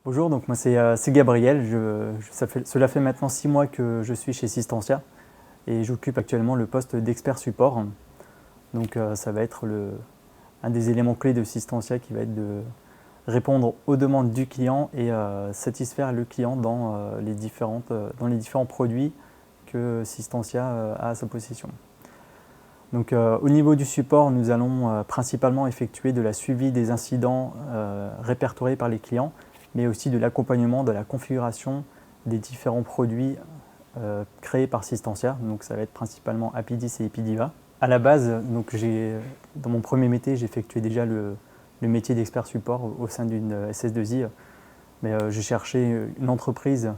Bonjour, donc moi c'est Gabriel. Cela fait maintenant 6 mois que je suis chez Systantia et j'occupe actuellement le poste d'expert support. Donc ça va être un des éléments clés de Systantia qui va être de répondre aux demandes du client et satisfaire le client dans les différents produits que Systantia a à sa possession. Donc, au niveau du support, nous allons principalement effectuer de la suivi des incidents répertoriés par les clients, mais aussi de l'accompagnement de la configuration des différents produits créés par Systantia. Donc, ça va être principalement Apidis et Epidiva. À la base, donc, dans mon premier métier, j'ai effectué déjà le métier d'expert support au sein d'une SS2I, mais j'ai cherché une entreprise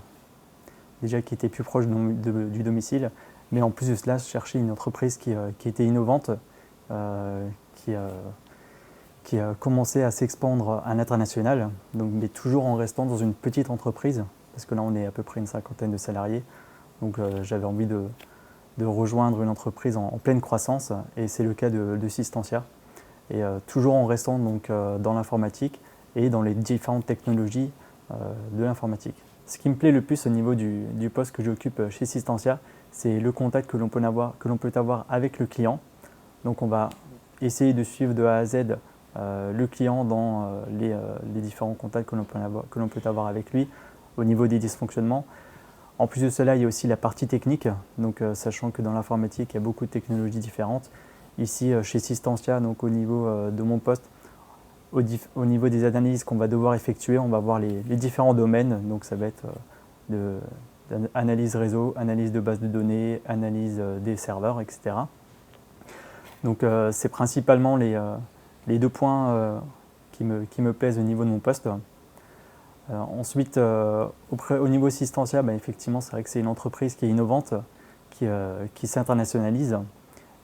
déjà qui était plus proche du domicile, mais en plus de cela, chercher une entreprise qui était innovante, qui a commencé à s'expandre à l'international, mais toujours en restant dans une petite entreprise, parce que là on est à peu près une cinquantaine de salariés. Donc j'avais envie de rejoindre une entreprise en pleine croissance, et c'est le cas de Systantia. Et toujours en restant donc, dans l'informatique et dans les différentes technologies de l'informatique. Ce qui me plaît le plus au niveau du poste que j'occupe chez Systantia, c'est le contact que l'on peut avoir avec le client. Donc on va essayer de suivre de A à Z le client dans les différents contacts que l'on peut avoir avec lui au niveau des dysfonctionnements. En plus de cela, il y a aussi la partie technique, donc sachant que dans l'informatique, il y a beaucoup de technologies différentes. Ici, chez Systantia, donc au niveau de mon poste, au niveau des analyses qu'on va devoir effectuer, on va voir les différents domaines. Donc ça va être analyse réseau, analyse de base de données, analyse des serveurs, etc. Donc c'est principalement les deux points qui me plaisent au niveau de mon poste. Ensuite, au niveau Systantia, effectivement, c'est vrai que c'est une entreprise qui est innovante, qui s'internationalise.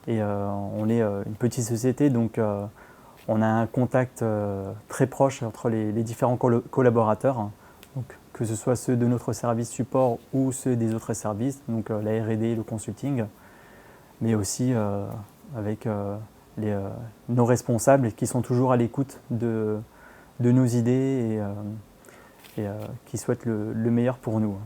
Et on est une petite société, donc on a un contact très proche entre les différents collaborateurs, donc, que ce soit ceux de notre service support ou ceux des autres services, donc la R&D, le consulting, mais aussi avec nos responsables qui sont toujours à l'écoute de nos idées et qui souhaitent le meilleur pour nous.